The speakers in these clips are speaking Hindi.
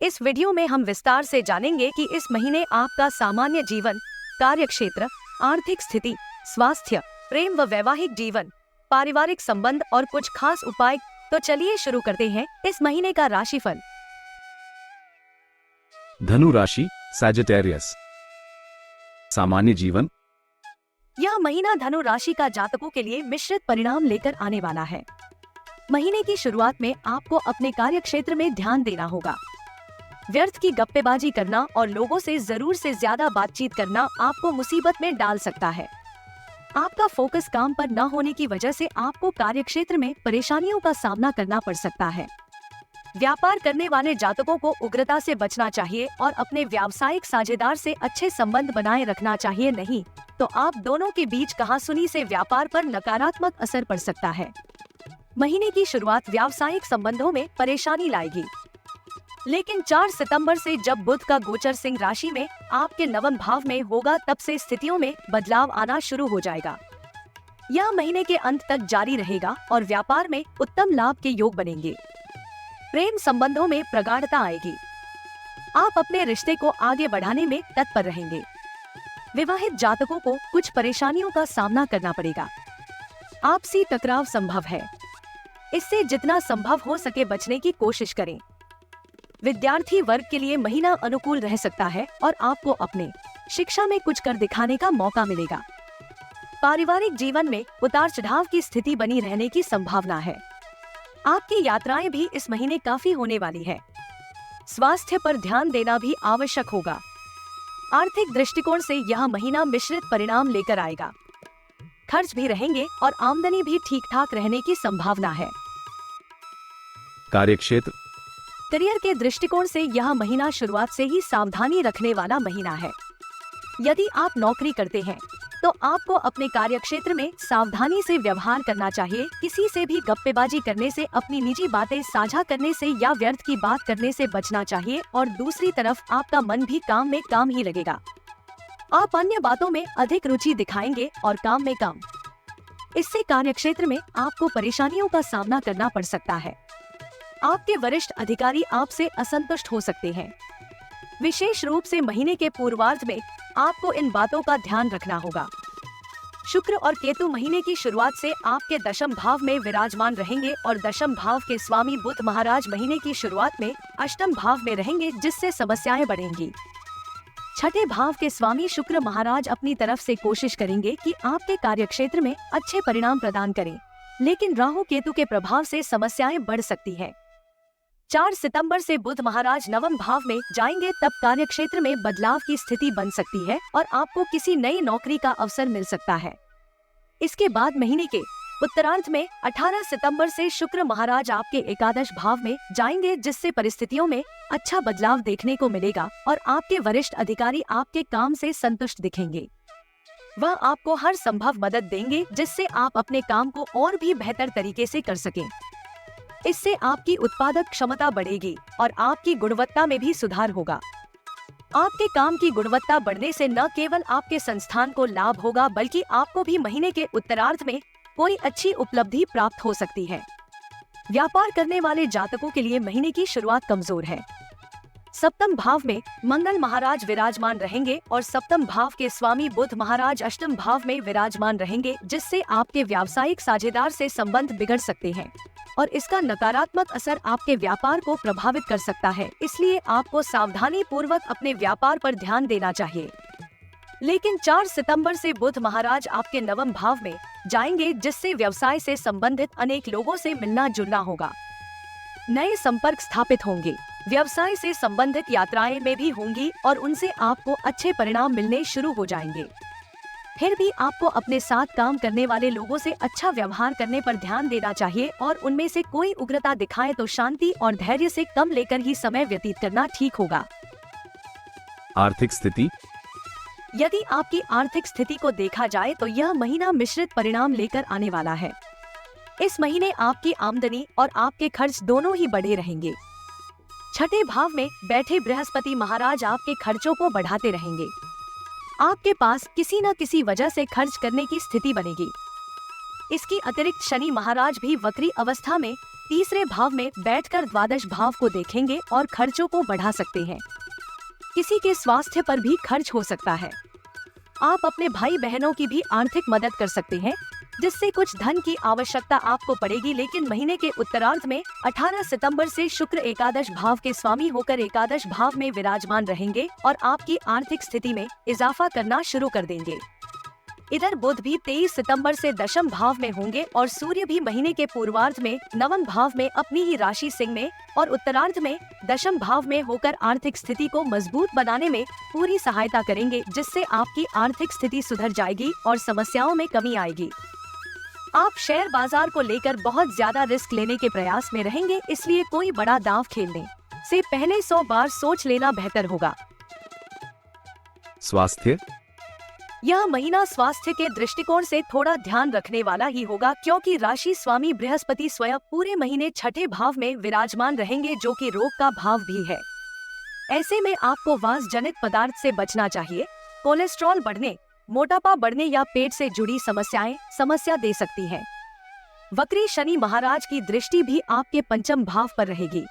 इस वीडियो में हम विस्तार से जानेंगे कि इस महीने आपका सामान्य जीवन, कार्यक्षेत्र, आर्थिक स्थिति, स्वास्थ्य, प्रेम व वैवाहिक जीवन, पारिवारिक संबंध और कुछ खास उपाय। तो चलिए शुरू करते हैं इस महीने का राशिफल। धनु राशि, सैजिटेरियस। सामान्य जीवन। यह महीना धनु राशि का जातकों के लिए मिश्रित परिणाम लेकर आने वाला है। महीने की शुरुआत में आपको अपने कार्यक्षेत्र में ध्यान देना होगा। व्यर्थ की गप्पेबाजी करना और लोगों से जरूर से ज्यादा बातचीत करना आपको मुसीबत में डाल सकता है। आपका फोकस काम पर न होने की वजह से आपको कार्यक्षेत्र में परेशानियों का सामना करना पड़ सकता है। व्यापार करने वाले जातकों को उग्रता से बचना चाहिए और अपने व्यावसायिक साझेदार से अच्छे संबंध बनाए रखना चाहिए, नहीं तो आप दोनों के बीच कहासुनी से व्यापार पर नकारात्मक असर पड़ सकता है। महीने की शुरुआत व्यावसायिक संबंधों में परेशानी लाएगी, लेकिन 4 सितंबर से जब बुध का गोचर सिंह राशि में आपके नवम भाव में होगा, तब से स्थितियों में बदलाव आना शुरू हो जाएगा। यह महीने के अंत तक जारी रहेगा और व्यापार में उत्तम लाभ के योग बनेंगे। प्रेम संबंधों में प्रगाढ़ता आएगी। आप अपने रिश्ते को आगे बढ़ाने में तत्पर रहेंगे। विवाहित जातकों को कुछ परेशानियों का सामना करना पड़ेगा। आपसी टकराव संभव है, इससे जितना संभव हो सके बचने की कोशिश करें। विद्यार्थी वर्ग के लिए महीना अनुकूल रह सकता है और आपको अपने शिक्षा में कुछ कर दिखाने का मौका मिलेगा। पारिवारिक जीवन में उतार चढ़ाव की स्थिति बनी रहने की संभावना है। आपकी यात्राएं भी इस महीने काफी होने वाली है। स्वास्थ्य पर ध्यान देना भी आवश्यक होगा। आर्थिक दृष्टिकोण से यह महीना मिश्रित परिणाम लेकर आएगा। खर्च भी रहेंगे और आमदनी भी ठीक ठाक रहने की संभावना है। कार्यक्षेत्र। करियर के दृष्टिकोण से यह महीना शुरुआत से ही सावधानी रखने वाला महीना है। यदि आप नौकरी करते हैं तो आपको अपने कार्यक्षेत्र में सावधानी से व्यवहार करना चाहिए। किसी से भी गप्पेबाजी करने से, अपनी निजी बातें साझा करने से या व्यर्थ की बात करने से बचना चाहिए और दूसरी तरफ आपका मन भी काम में काम ही लगेगा। आप अन्य बातों में अधिक रुचि दिखाएंगे और काम में कम। इससे कार्यक्षेत्र में आपको परेशानियों का सामना करना पड़ सकता है। आपके वरिष्ठ अधिकारी आपसे असंतुष्ट हो सकते हैं। विशेष रूप से महीने के पूर्वार्ध में आपको इन बातों का ध्यान रखना होगा। शुक्र और केतु महीने की शुरुआत से आपके दशम भाव में विराजमान रहेंगे और दशम भाव के स्वामी बुध महाराज महीने की शुरुआत में अष्टम भाव में रहेंगे, जिससे समस्याएं बढ़ेंगी। छठे भाव के स्वामी शुक्र महाराज अपनी तरफ से कोशिश करेंगे कि आपके कार्यक्षेत्र में अच्छे परिणाम प्रदान करें, लेकिन राहु केतु के प्रभाव से समस्याएं बढ़ सकती है। 4 सितंबर से बुध महाराज नवम भाव में जाएंगे, तब कार्यक्षेत्र में बदलाव की स्थिति बन सकती है और आपको किसी नई नौकरी का अवसर मिल सकता है। इसके बाद महीने के उत्तरार्ध में 18 सितंबर से शुक्र महाराज आपके एकादश भाव में जाएंगे, जिससे परिस्थितियों में अच्छा बदलाव देखने को मिलेगा और आपके वरिष्ठ अधिकारी आपके काम से संतुष्ट दिखेंगे। वह आपको हर संभव मदद देंगे, जिससे आप अपने काम को और भी बेहतर तरीके से कर सकें। इससे आपकी उत्पादक क्षमता बढ़ेगी और आपकी गुणवत्ता में भी सुधार होगा। आपके काम की गुणवत्ता बढ़ने से न केवल आपके संस्थान को लाभ होगा, बल्कि आपको भी महीने के उत्तरार्ध में कोई अच्छी उपलब्धि प्राप्त हो सकती है। व्यापार करने वाले जातकों के लिए महीने की शुरुआत कमजोर है। सप्तम भाव में मंगल महाराज विराजमान रहेंगे और सप्तम भाव के स्वामी बुध महाराज अष्टम भाव में विराजमान रहेंगे, जिससे आपके व्यावसायिक साझेदार से संबंध बिगड़ सकते हैं और इसका नकारात्मक असर आपके व्यापार को प्रभावित कर सकता है। इसलिए आपको सावधानी पूर्वक अपने व्यापार पर ध्यान देना चाहिए। लेकिन 4 सितंबर से बुध महाराज आपके नवम भाव में जाएंगे, जिससे व्यवसाय से संबंधित अनेक लोगों से मिलना जुलना होगा। नए संपर्क स्थापित होंगे। व्यवसाय से संबंधित यात्राएं में भी होंगी और उनसे आपको अच्छे परिणाम मिलने शुरू हो जाएंगे। फिर भी आपको अपने साथ काम करने वाले लोगों से अच्छा व्यवहार करने पर ध्यान देना चाहिए और उनमें से कोई उग्रता दिखाए तो शांति और धैर्य से कम लेकर ही समय व्यतीत करना ठीक होगा। आर्थिक स्थिति। यदि आपकी आर्थिक स्थिति को देखा जाए तो यह महीना मिश्रित परिणाम लेकर आने वाला है। इस महीने आपकी आमदनी और आपके खर्च दोनों ही बढ़े रहेंगे। छठे भाव में बैठे बृहस्पति महाराज आपके खर्चों को बढ़ाते रहेंगे। आपके पास किसी न किसी वजह से खर्च करने की स्थिति बनेगी। इसकी अतिरिक्त शनि महाराज भी वक्री अवस्था में तीसरे भाव में बैठकर द्वादश भाव को देखेंगे और खर्चों को बढ़ा सकते हैं। किसी के स्वास्थ्य पर भी खर्च हो सकता है। आप अपने भाई बहनों की भी आर्थिक मदद कर सकते हैं, जिससे कुछ धन की आवश्यकता आपको पड़ेगी। लेकिन महीने के उत्तरार्ध में 18 सितंबर से शुक्र एकादश भाव के स्वामी होकर एकादश भाव में विराजमान रहेंगे और आपकी आर्थिक स्थिति में इजाफा करना शुरू कर देंगे। इधर बुध भी 23 सितंबर से दशम भाव में होंगे और सूर्य भी महीने के पूर्वार्ध में नवम भाव में अपनी ही राशि सिंह में और उत्तरार्ध में दशम भाव में होकर आर्थिक स्थिति को मजबूत बनाने में पूरी सहायता करेंगे, जिससे आपकी आर्थिक स्थिति सुधर जाएगी और समस्याओं में कमी आएगी। आप शेयर बाजार को लेकर बहुत ज्यादा रिस्क लेने के प्रयास में रहेंगे, इसलिए कोई बड़ा दांव खेलने से पहले 100 बार सोच लेना बेहतर होगा। स्वास्थ्य। यह महीना स्वास्थ्य के दृष्टिकोण से थोड़ा ध्यान रखने वाला ही होगा, क्योंकि राशि स्वामी बृहस्पति स्वयं पूरे महीने छठे भाव में विराजमान रहेंगे, जो कि रोग का भाव भी है। ऐसे में आपको वास जनित पदार्थ से बचना चाहिए। कोलेस्ट्रॉल बढ़ने, मोटापा बढ़ने या पेट से जुड़ी समस्या दे सकती है। वक्री शनि महाराज की दृष्टि भी आपके पंचम भाव पर रहेगी।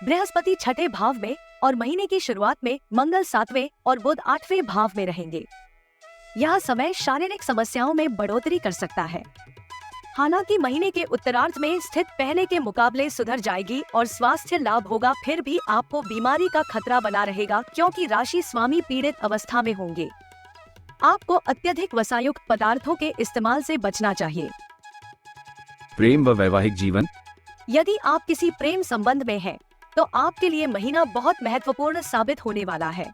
बृहस्पति छठे भाव में और महीने की शुरुआत में मंगल 7वें और बुध 8वें भाव में रहेंगे। यह समय शारीरिक समस्याओं में बढ़ोतरी कर सकता है। हालांकि महीने के उत्तरार्ध में स्थित पहले के मुकाबले सुधर जाएगी और स्वास्थ्य लाभ होगा, फिर भी आपको बीमारी का खतरा बना रहेगा, क्योंकि राशि स्वामी पीड़ित अवस्था में होंगे। आपको अत्यधिक वसायुक्त पदार्थों के इस्तेमाल से बचना चाहिए। प्रेम व वैवाहिक जीवन। यदि आप किसी प्रेम संबंध में हैं, तो आपके लिए महीना बहुत महत्वपूर्ण साबित होने वाला है।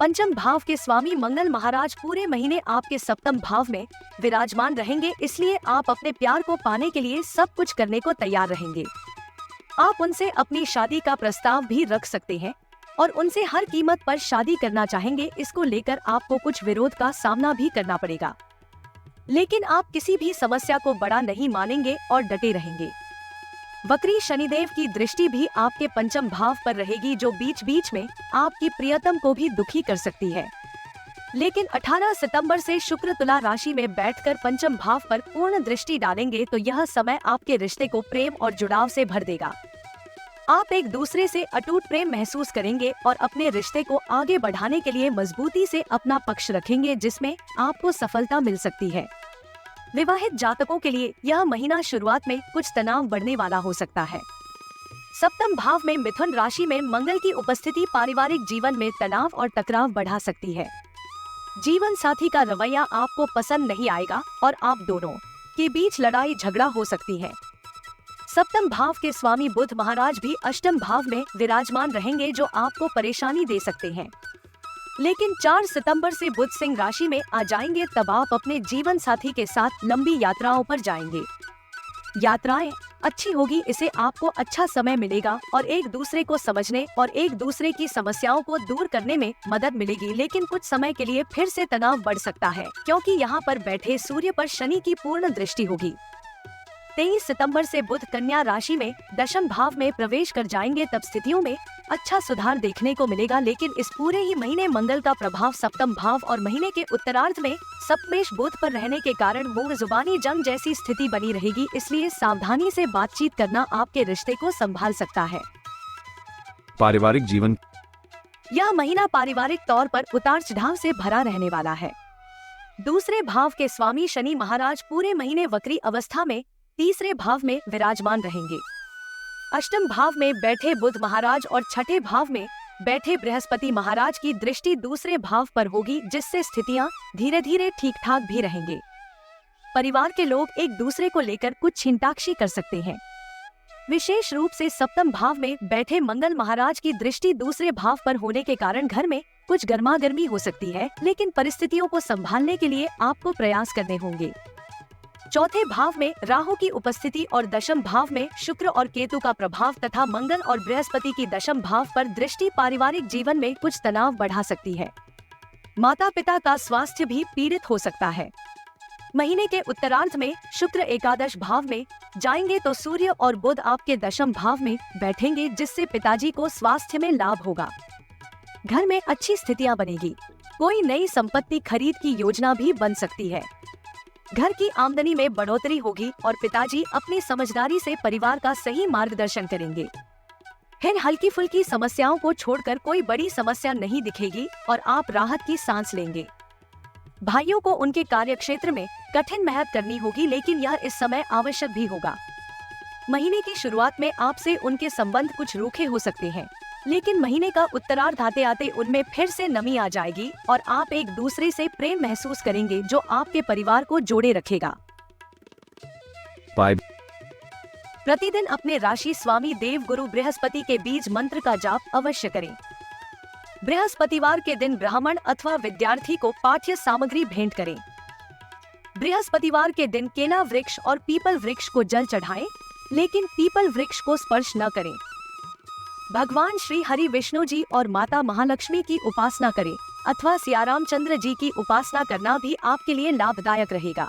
पंचम भाव के स्वामी मंगल महाराज पूरे महीने आपके सप्तम भाव में विराजमान रहेंगे, इसलिए आप अपने प्यार को पाने के लिए सब कुछ करने को तैयार रहेंगे। आप उनसे अपनी शादी का प्रस्ताव भी रख सकते हैं और उनसे हर कीमत पर शादी करना चाहेंगे। इसको लेकर आपको कुछ विरोध का सामना भी करना पड़ेगा, लेकिन आप किसी भी समस्या को बड़ा नहीं मानेंगे और डटे रहेंगे। वक्री शनिदेव की दृष्टि भी आपके पंचम भाव पर रहेगी, जो बीच बीच में आपकी प्रियतम को भी दुखी कर सकती है। लेकिन 18 सितंबर से शुक्र तुला राशि में बैठकर पंचम भाव पर पूर्ण दृष्टि डालेंगे, तो यह समय आपके रिश्ते को प्रेम और जुड़ाव से भर देगा। आप एक दूसरे से अटूट प्रेम महसूस करेंगे और अपने रिश्ते को आगे बढ़ाने के लिए मजबूती से अपना पक्ष रखेंगे, जिसमें आपको सफलता मिल सकती है। विवाहित जातकों के लिए यह महीना शुरुआत में कुछ तनाव बढ़ने वाला हो सकता है। सप्तम भाव में मिथुन राशि में मंगल की उपस्थिति पारिवारिक जीवन में तनाव और टकराव बढ़ा सकती है। जीवन साथी का रवैया आपको पसंद नहीं आएगा और आप दोनों के बीच लड़ाई झगड़ा हो सकती है। सप्तम भाव के स्वामी बुध महाराज भी अष्टम भाव में विराजमान रहेंगे, जो आपको परेशानी दे सकते हैं। लेकिन 4 सितंबर से बुध सिंह राशि में आ जाएंगे, तब आप अपने जीवन साथी के साथ लंबी यात्राओं पर जाएंगे। यात्राएं अच्छी होगी, इससे आपको अच्छा समय मिलेगा और एक दूसरे को समझने और एक दूसरे की समस्याओं को दूर करने में मदद मिलेगी। लेकिन कुछ समय के लिए फिर से तनाव बढ़ सकता है, क्योंकि यहाँ पर बैठे सूर्य पर शनि की पूर्ण दृष्टि होगी। 23 सितंबर से बुध कन्या राशि में दशम भाव में प्रवेश कर जाएंगे, तब स्थितियों में अच्छा सुधार देखने को मिलेगा। लेकिन इस पूरे ही महीने मंगल का प्रभाव सप्तम भाव और महीने के उत्तरार्ध में सप्तमेश बुध पर रहने के कारण मुंह जुबानी जंग जैसी स्थिति बनी रहेगी, इसलिए सावधानी से बातचीत करना आपके रिश्ते को संभाल सकता है। पारिवारिक जीवन। यह महीना पारिवारिक तौर पर उतार चढ़ाव से भरा रहने वाला है। दूसरे भाव के स्वामी शनि महाराज पूरे महीने वक्री अवस्था में तीसरे भाव में विराजमान रहेंगे। अष्टम भाव में बैठे बुध महाराज और छठे भाव में बैठे बृहस्पति महाराज की दृष्टि दूसरे भाव पर होगी, जिससे स्थितियां धीरे धीरे ठीक ठाक भी रहेंगे। परिवार के लोग एक दूसरे को लेकर कुछ छींटाक्षी कर सकते हैं। विशेष रूप से सप्तम भाव में बैठे मंगल महाराज की दृष्टि दूसरे भाव पर होने के कारण घर में कुछ गर्मागर्मी हो सकती है, लेकिन परिस्थितियों को संभालने के लिए आपको प्रयास करने होंगे। चौथे भाव में राहु की उपस्थिति और दशम भाव में शुक्र और केतु का प्रभाव तथा मंगल और बृहस्पति की दशम भाव पर दृष्टि पारिवारिक जीवन में कुछ तनाव बढ़ा सकती है। माता पिता का स्वास्थ्य भी पीड़ित हो सकता है। महीने के उत्तरार्ध में शुक्र एकादश भाव में जाएंगे, तो सूर्य और बुध आपके दशम भाव में बैठेंगे, जिससे पिताजी को स्वास्थ्य में लाभ होगा। घर में अच्छी स्थितियां बनेगी। कोई नई संपत्ति खरीद की योजना भी बन सकती है। घर की आमदनी में बढ़ोतरी होगी और पिताजी अपनी समझदारी से परिवार का सही मार्गदर्शन करेंगे। इन हल्की फुल्की समस्याओं को छोड़कर कोई बड़ी समस्या नहीं दिखेगी और आप राहत की सांस लेंगे। भाइयों को उनके कार्यक्षेत्र में कठिन मेहनत करनी होगी, लेकिन यह इस समय आवश्यक भी होगा। महीने की शुरुआत में आपसे उनके संबंध कुछ रूखे हो सकते हैं, लेकिन महीने का उत्तरार्ध आते आते उनमें फिर से नमी आ जाएगी और आप एक दूसरे से प्रेम महसूस करेंगे जो आपके परिवार को जोड़े रखेगा। प्रतिदिन अपने राशि स्वामी देव गुरु बृहस्पति के बीज मंत्र का जाप अवश्य करें। बृहस्पतिवार के दिन ब्राह्मण अथवा विद्यार्थी को पाठ्य सामग्री भेंट करें। बृहस्पतिवार के दिन केला वृक्ष और पीपल वृक्ष को जल चढ़ाएं, लेकिन पीपल वृक्ष को स्पर्श न करें। भगवान श्री हरि विष्णु जी और माता महालक्ष्मी की उपासना करें अथवा सियाराम चंद्र जी की उपासना करना भी आपके लिए लाभदायक रहेगा।